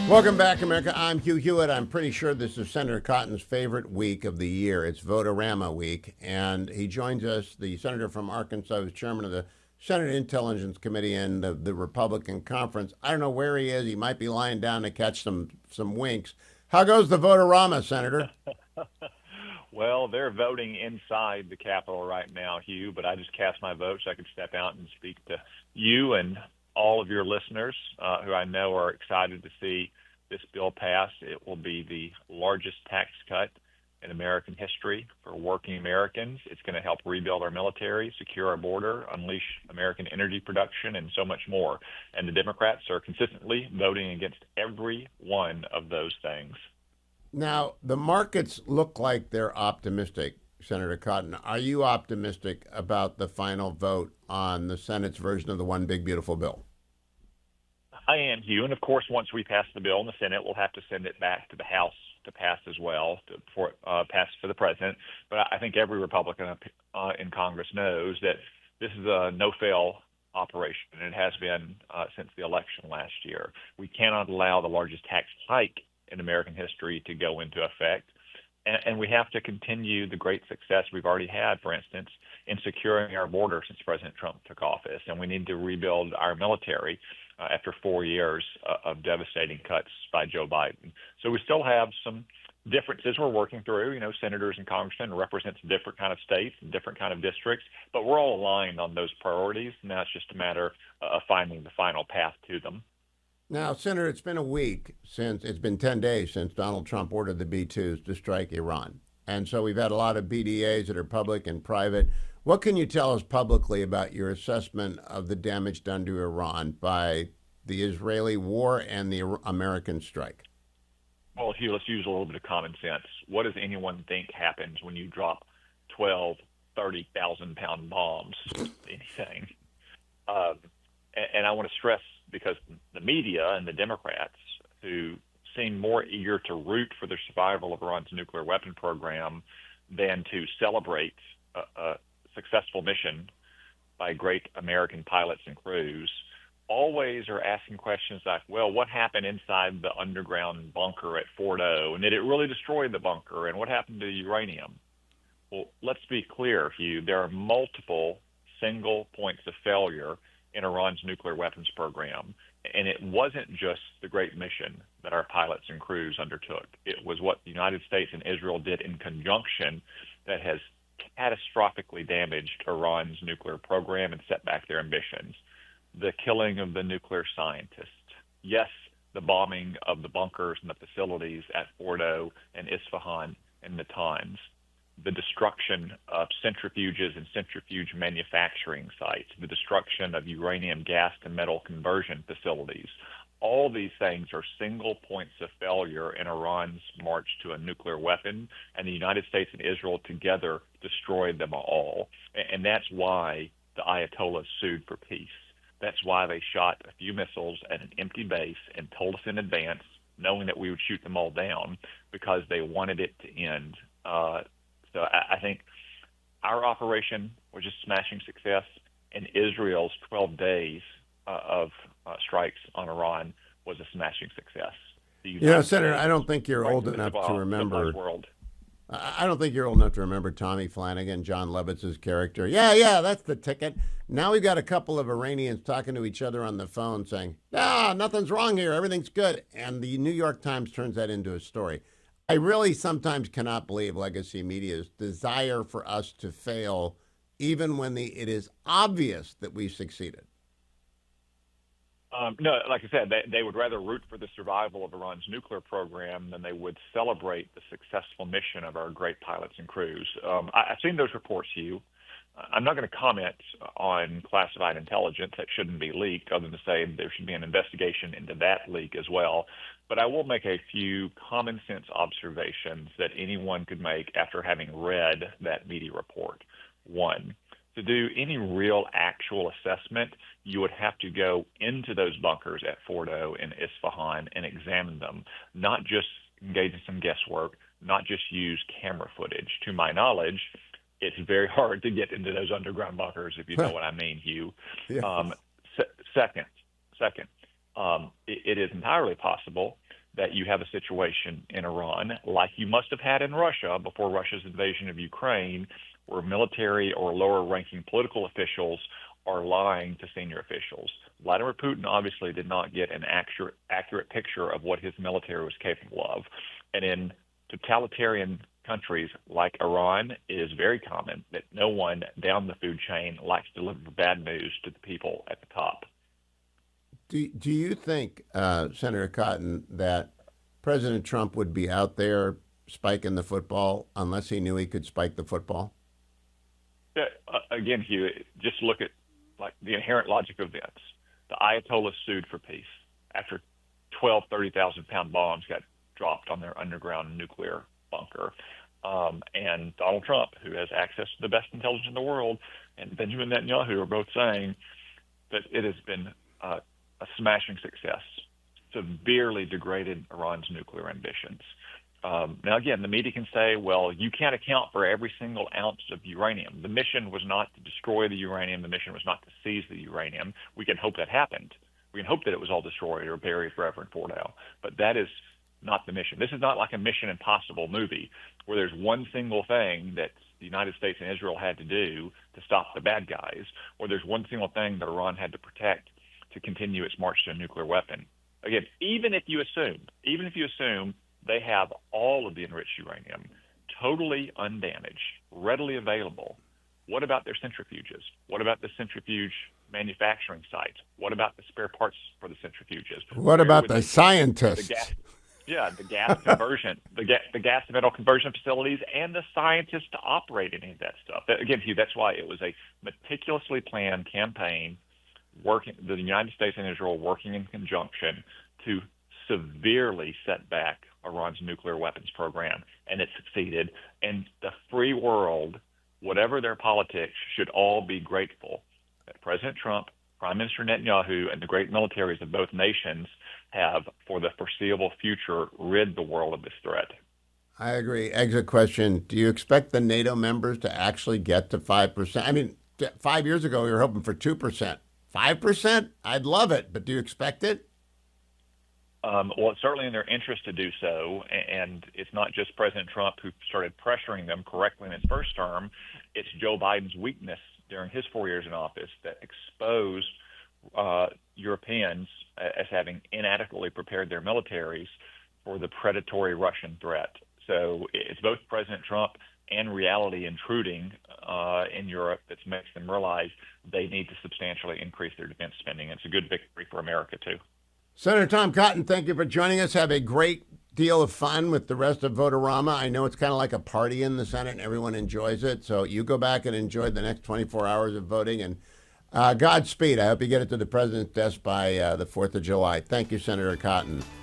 Welcome back, America. I'm Hugh Hewitt. I'm pretty sure this is Senator Cotton's favorite week of the year. It's Vote-A-Rama week, and he joins us, the senator from Arkansas, who's chairman of the Senate Intelligence Committee and the Republican Conference. I don't know where he is. He might be lying down to catch some winks. How goes the Vote-A-Rama, Senator? Well, they're voting inside the Capitol right now, Hugh, but I just cast my vote so I could step out and speak to you and all of your listeners who I know are excited to see this bill pass. It will be the largest tax cut in American history for working Americans. It's going to help rebuild our military, secure our border, unleash American energy production, and so much more. And the Democrats are consistently voting against every one of those things. Now, the markets look like they're optimistic, Senator Cotton. Are you optimistic about the final vote on the Senate's version of the One Big Beautiful Bill? I am, Hugh, and of course, once we pass the bill in the Senate, we'll have to send it back to the House to pass as well, before it passes for the president. But I think every Republican in Congress knows that this is a no-fail operation, and it has been since the election last year. We cannot allow the largest tax hike in American history to go into effect. And we have to continue the great success we've already had, for instance, in securing our border since President Trump took office. And we need to rebuild our military after 4 years of devastating cuts by Joe Biden. So we still have some differences we're working through. You know, senators and congressmen represent different kind of states and different kind of districts, but we're all aligned on those priorities. Now it's just a matter of finding the final path to them. Now, Senator, it's been a week since, it's been 10 days since Donald Trump ordered the B-2s to strike Iran. And so we've had a lot of BDAs that are public and private. What can you tell us publicly about your assessment of the damage done to Iran by the Israeli war and the American strike? Well, Hugh, let's use a little bit of common sense. What does anyone think happens when you drop 12, 30,000-pound bombs? Anything. And I want to stress, because the media and the Democrats, who seem more eager to root for the survival of Iran's nuclear weapon program than to celebrate a successful mission by great American pilots and crews, always are asking questions like, well, what happened inside the underground bunker at Fordo? And did it really destroy the bunker? And what happened to the uranium? Well, let's be clear, Hugh. There are multiple single points of failure in Iran's nuclear weapons program. And it wasn't just the great mission that our pilots and crews undertook. It was what the United States and Israel did in conjunction that has catastrophically damaged Iran's nuclear program and set back their ambitions. The killing of the nuclear scientists. Yes, the bombing of the bunkers and the facilities at Fordo and Isfahan and Natanz. The destruction of centrifuges and centrifuge manufacturing sites, the destruction of uranium gas to metal conversion facilities. All these things are single points of failure in Iran's march to a nuclear weapon, and the United States and Israel together destroyed them all. And that's why the Ayatollahs sued for peace. That's why they shot a few missiles at an empty base and told us in advance, knowing that we would shoot them all down, because they wanted it to end. So I think our operation was just smashing success, and Israel's 12 days of strikes on Iran was a smashing success. Senator, I don't think you're old enough to remember. I don't think you're old enough to remember Tommy Flanagan, John Levitz's character. Yeah, that's the ticket. Now we've got a couple of Iranians talking to each other on the phone saying, nothing's wrong here, everything's good. And the New York Times turns that into a story. I really sometimes cannot believe legacy media's desire for us to fail, even when it is obvious that we've succeeded. No, like I said, they would rather root for the survival of Iran's nuclear program than they would celebrate the successful mission of our great pilots and crews. I've seen those reports, Hugh. I'm not going to comment on classified intelligence that shouldn't be leaked, other than to say there should be an investigation into that leak as well. But I will make a few common sense observations that anyone could make after having read that media report. One, to do any real actual assessment, you would have to go into those bunkers at Fordo and Isfahan and examine them, not just engage in some guesswork, not just use camera footage. To my knowledge, it's very hard to get into those underground bunkers, if you know what I mean, Hugh. Yeah. Second, it is entirely possible that you have a situation in Iran, like you must have had in Russia before Russia's invasion of Ukraine, where military or lower-ranking political officials are lying to senior officials. Vladimir Putin obviously did not get an accurate picture of what his military was capable of. And in totalitarian countries like Iran, it is very common that no one down the food chain likes to deliver bad news to the people at the top. Do you think, Senator Cotton, that President Trump would be out there spiking the football unless he knew he could spike the football? Again, Hugh, just look at like the inherent logic of events. The Ayatollahs sued for peace after 12, 30,000-pound bombs got dropped on their underground nuclear bunker. And Donald Trump, who has access to the best intelligence in the world, and Benjamin Netanyahu are both saying that it has been a smashing success, severely degraded Iran's nuclear ambitions. Now, again, the media can say, well, you can't account for every single ounce of uranium. The mission was not to destroy the uranium. The mission was not to seize the uranium. We can hope that happened. We can hope that it was all destroyed or buried forever in Fort Howe. But that is not the mission. This is not like a Mission Impossible movie where there's one single thing that the United States and Israel had to do to stop the bad guys, or there's one single thing that Iran had to protect to continue its march to a nuclear weapon. Again, even if you assume they have all of the enriched uranium, totally undamaged, readily available, what about their centrifuges? What about the centrifuge manufacturing sites? What about the spare parts for the centrifuges? What about the scientists? The gas conversion, the gas to metal conversion facilities, and the scientists to operate any of that stuff. Again, Hugh, that's why it was a meticulously planned campaign, the United States and Israel working in conjunction to severely set back Iran's nuclear weapons program, and it succeeded. And the free world, whatever their politics, should all be grateful that President Trump, Prime Minister Netanyahu, and the great militaries of both nations have, for the foreseeable future, rid the world of this threat. I agree. Exit question. Do you expect the NATO members to actually get to 5%? I mean, 5 years ago, we were hoping for 2%. 5%? I'd love it, but do you expect it? Well, it's certainly in their interest to do so, and it's not just President Trump who started pressuring them correctly in his first term. It's Joe Biden's weakness during his 4 years in office that exposed Europeans as having inadequately prepared their militaries for the predatory Russian threat. So it's both President Trump and reality intruding in Europe that makes them realize they need to substantially increase their defense spending. It's a good victory for America, too. Senator Tom Cotton, thank you for joining us. Have a great deal of fun with the rest of Votorama. I know it's kind of like a party in the Senate and everyone enjoys it. So you go back and enjoy the next 24 hours of voting. And Godspeed. I hope you get it to the president's desk by the 4th of July. Thank you, Senator Cotton.